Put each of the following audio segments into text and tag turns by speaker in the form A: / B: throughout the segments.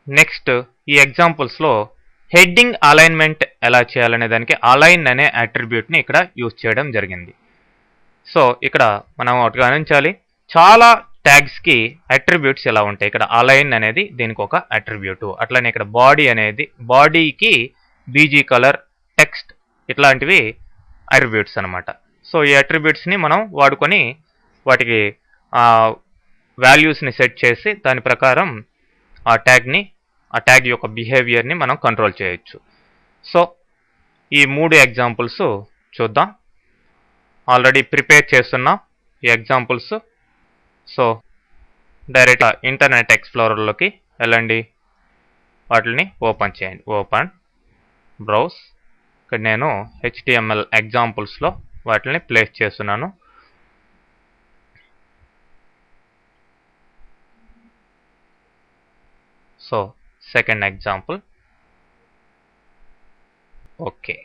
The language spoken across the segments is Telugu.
A: నెక్స్ట్ ఈ ఎగ్జాంపుల్స్లో హెడ్డింగ్ అలైన్మెంట్ ఎలా చేయాలనే దానికి అలైన్ అనే అట్రిబ్యూట్ని ఇక్కడ యూజ్ చేయడం జరిగింది. సో ఇక్కడ మనం ఒకటి గమనించాలి, చాలా ట్యాగ్స్కి అట్రిబ్యూట్స్ ఎలా ఉంటాయి. ఇక్కడ అలైన్ అనేది దీనికి ఒక అట్రిబ్యూట్. అట్లనే ఇక్కడ బాడీ అనేది బాడీకి బీజీ కలర్, టెక్స్ట్ ఇట్లాంటివి అట్రిబ్యూట్స్ అనమాట. సో ఈ అట్రిబ్యూట్స్ని మనం వాడుకొని వాటికి వాల్యూస్ని సెట్ చేసి దాని ప్రకారం ఆ ట్యాగ్ యొక్క బిహేవియర్ని మనం కంట్రోల్ చేయొచ్చు. సో ఈ 3 ఎగ్జాంపుల్స్ చూద్దాం. ఆల్రెడీ ప్రిపేర్ చేస్తున్నాం ఈ ఎగ్జాంపుల్స్. సో డైరెక్ట్గా ఇంటర్నెట్ ఎక్స్ప్లోరర్లోకి వెళ్ళండి, వాటిని ఓపెన్ చేయండి. Open browse. ఇక్కడ నేను HTML ఎగ్జాంపుల్స్లో వాటిని ప్లేస్ చేస్తున్నాను. So second example. ఓకే,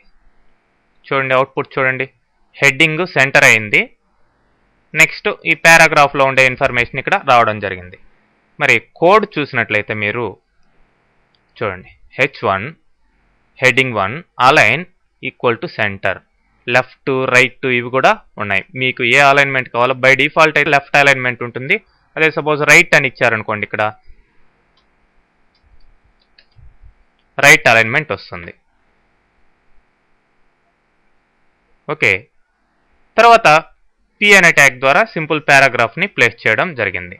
A: చూడండి అవుట్పుట్ చూడండి, హెడ్డింగ్ సెంటర్ అయింది. నెక్స్ట్ ఈ పారాగ్రాఫ్లో ఉండే ఇన్ఫర్మేషన్ ఇక్కడ రావడం జరిగింది. మరి కోడ్ చూసినట్లయితే మీరు చూడండి, H1 heading 1 align equal to centre, left right ఇవి కూడా ఉన్నాయి. మీకు ఏ అలైన్మెంట్ కావాలో బై డిఫాల్ట్ అయితే లెఫ్ట్ అలైన్మెంట్ ఉంటుంది. అదే సపోజ్ రైట్ అని ఇచ్చారనుకోండి, ఇక్కడ రైట్ అలైన్మెంట్ వస్తుంది. ఓకే, తర్వాత పి అనే ట్యాగ్ ద్వారా సింపుల్ పారాగ్రాఫ్ని ప్లేస్ చేయడం జరిగింది.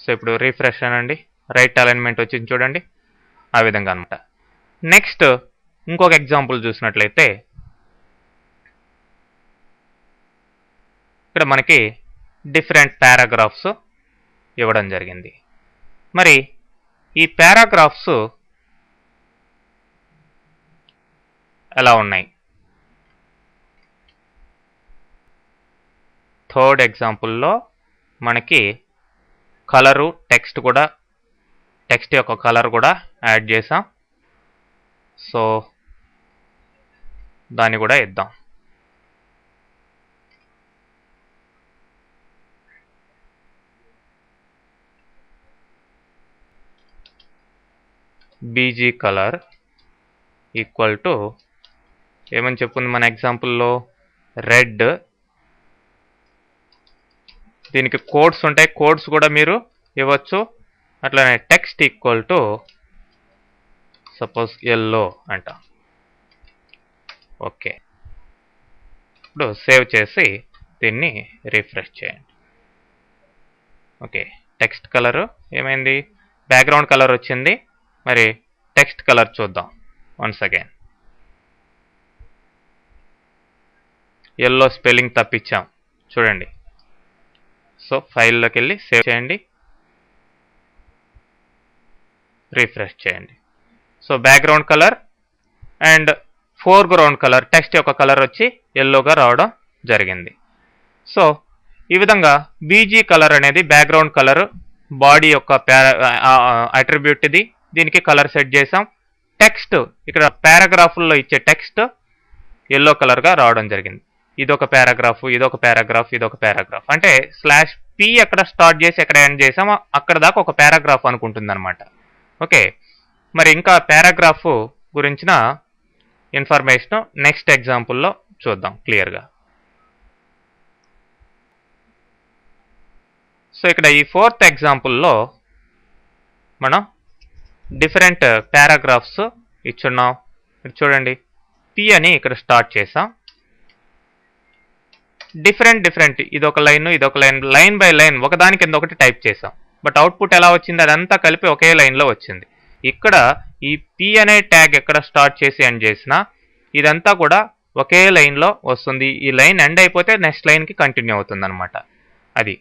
A: సో ఇప్పుడు రిఫ్రెష్ అనండి, రైట్ అలైన్మెంట్ వచ్చింది చూడండి, ఆ విధంగా అనమాట. నెక్స్ట్ ఇంకొక ఎగ్జాంపుల్ చూసినట్లయితే ఇక్కడ మనకి డిఫరెంట్ పారాగ్రాఫ్స్ ఇవ్వడం జరిగింది. మరి ఈ పారాగ్రాఫ్స్ ఎలా ఉన్నాయి? థర్డ్ ఎగ్జాంపుల్లో మనకి కలరు, టెక్స్ట్ యొక్క కలర్ కూడా యాడ్ చేసాం. సో దాన్ని కూడా ఇద్దాం. బీజీ కలర్ ఈక్వల్ టు ఏమని చెప్పుంది మన ఎగ్జాంపుల్లో, రెడ్. దీనికి కోడ్స్ ఉంటాయి, కోడ్స్ కూడా మీరు ఇవ్వచ్చు. అట్లానే text equal to suppose yellow అంట. ఓకే, ఇప్పుడు సేవ్ చేసి దీన్ని రిఫ్రెష్ చేయండి. ఓకే, టెక్స్ట్ కలర్ ఏమైంది, బ్యాక్గ్రౌండ్ కలర్ వచ్చింది. మరి టెక్స్ట్ కలర్ చూద్దాం వన్స్ అగైన్. ఎల్లో స్పెల్లింగ్ తప్పించాం చూడండి. సో ఫైల్లోకి వెళ్ళి సేవ్ చేయండి, రిఫ్రెష్ చేయండి. So background colour and foreground colour, text యొక్క కలర్ వచ్చి ఎల్లోగా రావడం జరిగింది. సో ఈ విధంగా బీజీ కలర్ అనేది బ్యాక్గ్రౌండ్ కలర్, బాడీ యొక్క అట్రిబ్యూట్ ఇది, దీనికి కలర్ సెట్ చేసాం. టెక్స్ట్ ఇక్కడ పారాగ్రాఫ్లో ఇచ్చే టెక్స్ట్ ఎల్లో కలర్గా రావడం జరిగింది. ఇదొక పారాగ్రాఫ్, ఇదొక పారాగ్రాఫ్, ఇదొక పారాగ్రాఫ్. అంటే /p ఎక్కడ స్టార్ట్ చేసి ఎక్కడ ఎండ్ చేసామో అక్కడ దాకా ఒక పారాగ్రాఫ్ అనుకుంటుంది అనమాట. ఓకే, మరి ఇంకా పారాగ్రాఫ్ గురించిన ఇన్ఫర్మేషన్ నెక్స్ట్ ఎగ్జాంపుల్లో చూద్దాం క్లియర్గా. సో ఇక్కడ ఈ 4th ఎగ్జాంపుల్లో మనం డిఫరెంట్ పారాగ్రాఫ్స్ ఇచ్చున్నాం. చూడండి, పి అని ఇక్కడ స్టార్ట్ చేసాం. డిఫరెంట్ ఇదొక లైన్, ఇదొక లైన్, లైన్ బై లైన్ ఒకదాని కింద ఒకటి టైప్ చేసాం. బట్ అవుట్పుట్ ఎలా వచ్చింది, అదంతా కలిపి ఒకే లైన్లో వచ్చింది. ఇక్కడ ఈ పి అనే ట్యాగ్ ఎక్కడ స్టార్ట్ చేసి ఎండ్ చేసినా ఇదంతా కూడా ఒకే లైన్లో వస్తుంది. ఈ లైన్ ఎండ్ అయిపోతే నెక్స్ట్ లైన్కి కంటిన్యూ అవుతుంది అనమాట. అది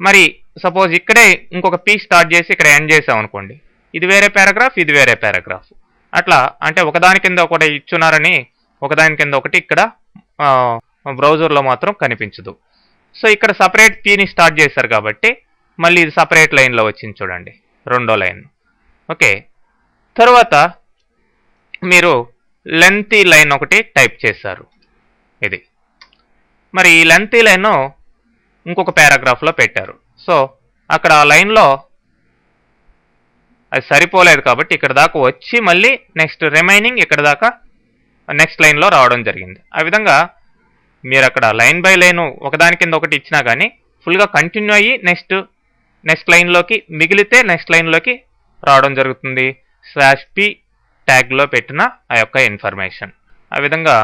A: మరి సపోజ్ ఇక్కడే ఇంకొక పి స్టార్ట్ చేసి ఇక్కడ ఎండ్ చేసాం అనుకోండి, ఇది వేరే పారాగ్రాఫ్, ఇది వేరే పారాగ్రాఫ్. అట్లా అంటే ఒకదాని కింద ఒకటి ఇచ్చున్నారని ఒకదాని కింద ఒకటి ఇక్కడ బ్రౌజర్లో మాత్రం కనిపించదు. సో ఇక్కడ సపరేట్ పీని స్టార్ట్ చేశారు కాబట్టి మళ్ళీ ఇది సపరేట్ లైన్లో వచ్చింది చూడండి, రెండో లైన్. ఓకే, తర్వాత మీరు లెంతీ లైన్ ఒకటి టైప్ చేశారు ఇది. మరి ఈ లెంతీ లైన్ ఇంకొక పారాగ్రాఫ్లో పెట్టారు. సో అక్కడ ఆ లైన్లో అది సరిపోలేదు కాబట్టి ఇక్కడ దాకా వచ్చి మళ్ళీ నెక్స్ట్ రిమైనింగ్ ఇక్కడ దాకా నెక్స్ట్ లైన్లో రావడం జరిగింది. ఆ విధంగా మీరు అక్కడ లైన్ బై లైన్ ఒకదాని కింద ఒకటి ఇచ్చినా కానీ ఫుల్గా కంటిన్యూ అయ్యి నెక్స్ట్ లైన్లోకి మిగిలితే నెక్స్ట్ లైన్లోకి రావడం జరుగుతుంది /p ట్యాగ్లో పెట్టిన ఆ యొక్క ఇన్ఫర్మేషన్. ఆ విధంగా